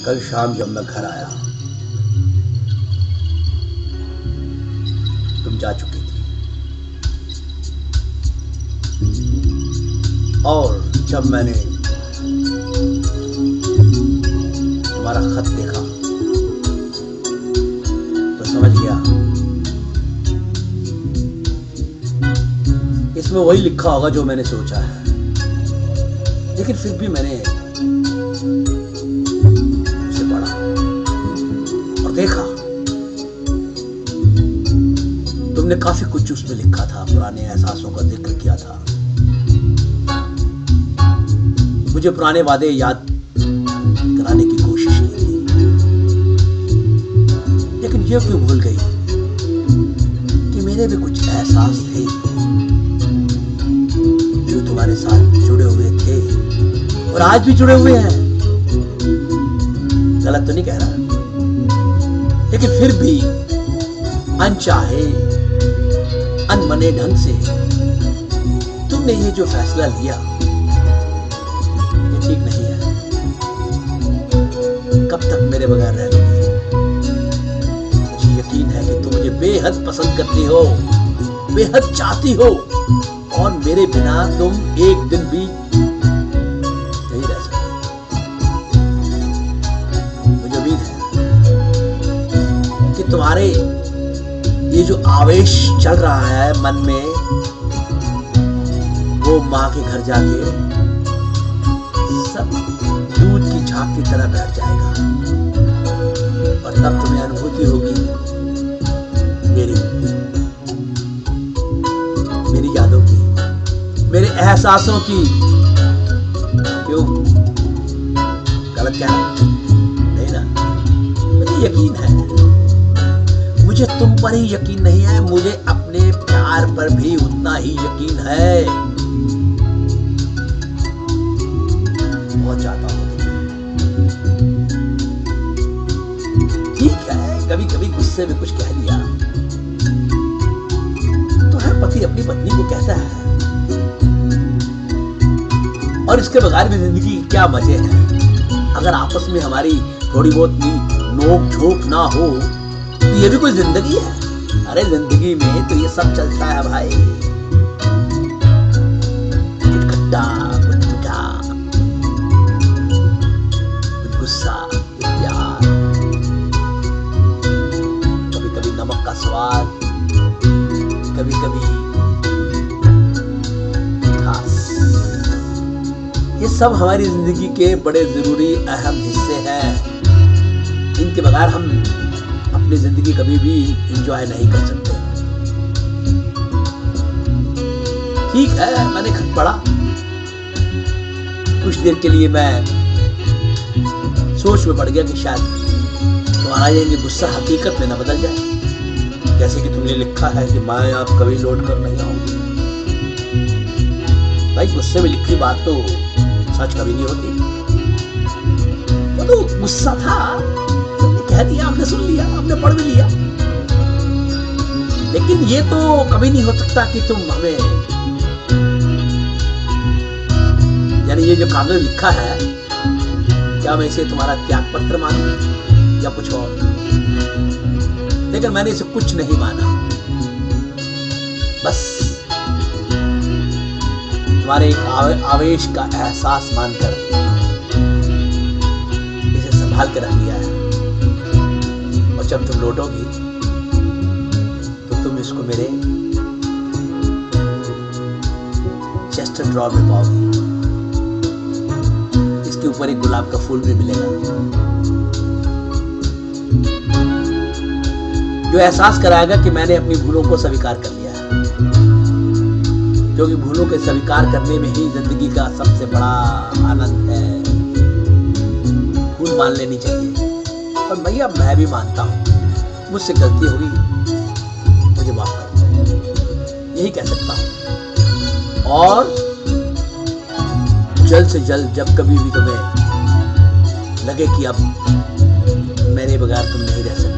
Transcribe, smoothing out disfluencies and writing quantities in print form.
कल शाम जब मैं घर आया, तुम जा चुकी थी। और जब मैंने तुम्हारा खत देखा तो समझ गया इसमें वही लिखा होगा जो मैंने सोचा है। लेकिन फिर भी मैंने उसे पढ़ा और देखा, तुमने काफी कुछ उसमें लिखा था, पुराने एहसासों का जिक्र किया था, मुझे पुराने वादे याद कराने की कोशिश की थी। लेकिन ये क्यों भूल गई कि मेरे भी कुछ एहसास थे जो तुम्हारे साथ जुड़े हुए थे और आज भी जुड़े हुए हैं। गलत तो नहीं कह रहा, लेकिन फिर भी अनचाहे अनमने ढंग से तुमने ये जो फैसला लिया ये ठीक नहीं है। कब तक मेरे बगैर रह लोगी? मुझे यकीन है कि तुम मुझे बेहद पसंद करती हो, बेहद चाहती हो और मेरे बिना तुम एक दिन भी नहीं रह सकती। मुझे उम्मीद है कि तुम्हारे ये जो आवेश चल रहा है मन में, वो मां के घर जाके सब दूध की झाग की तरह बैठ जाएगा और तब तुम्हें अनुभूति होगी मेरी यादों की, मेरे एहसासों की। क्यों गलत कहना? नहीं ना? मुझे यकीन है, मुझे तुम पर ही यकीन नहीं है, मुझे अपने प्यार पर भी उतना ही यकीन है। बहुत चाहता हूं। ठीक है, कभी कभी गुस्से में कुछ कह दिया तो हर पति अपनी पत्नी को कहता है, और इसके बगैर भी जिंदगी के क्या मजे हैं। अगर आपस में हमारी थोड़ी बहुत भी नोक झोंक ना हो तो ये भी कोई जिंदगी है? अरे जिंदगी में तो ये सब चलता है भाई, कुछ खट्टा, कुछ मीठा, कुछ गुस्सा, कुछ प्यार, कभी कभी नमक का स्वाद, कभी कभी मिठास। ये सब हमारी जिंदगी के बड़े जरूरी अहम हिस्से हैं। इनके बगैर हम अपनी जिंदगी कभी भी एंजॉय नहीं कर सकते। ठीक है, मैंने खत पढ़ा, कुछ देर के लिए मैं सोच में पड़ गया कि शायद तुम्हारा ये गुस्सा हकीकत में न बदल जाए, जैसे कि तुमने लिखा है कि मैं आप कभी लौट कर नहीं आऊंगी। भाई गुस्से में लिखी बात तो सच कभी नहीं होती। वो तो गुस्सा था, कह दिया, हमने सुन लिया, हमने पढ़ भी लिया। लेकिन ये तो कभी नहीं हो सकता कि तुम हमें, यानी ये जो कागज लिखा है, क्या मैं इसे तुम्हारा त्याग पत्र मानूं या कुछ और? लेकिन मैंने इसे कुछ नहीं माना, बस तुम्हारे एक आवेश का एहसास मानकर इसे संभाल के रख लिया है। जब तुम लौटोगी तो तुम इसको मेरे चेस्ट ड्रॉर में पाओगी। इसके ऊपर एक गुलाब का फूल भी मिलेगा जो एहसास कराएगा कि मैंने अपनी भूलों को स्वीकार कर लिया है, क्योंकि भूलों के स्वीकार करने में ही जिंदगी का सबसे बड़ा आनंद है। भूल मान लेनी चाहिए, और भैया मैं भी मानता हूं मुझसे गलती होगी, मुझे माफ कर दो, यही कह सकता हूं। और जल्द से जल्द जब कभी भी तुम्हें लगे कि अब मेरे बगैर तुम नहीं रह सकते,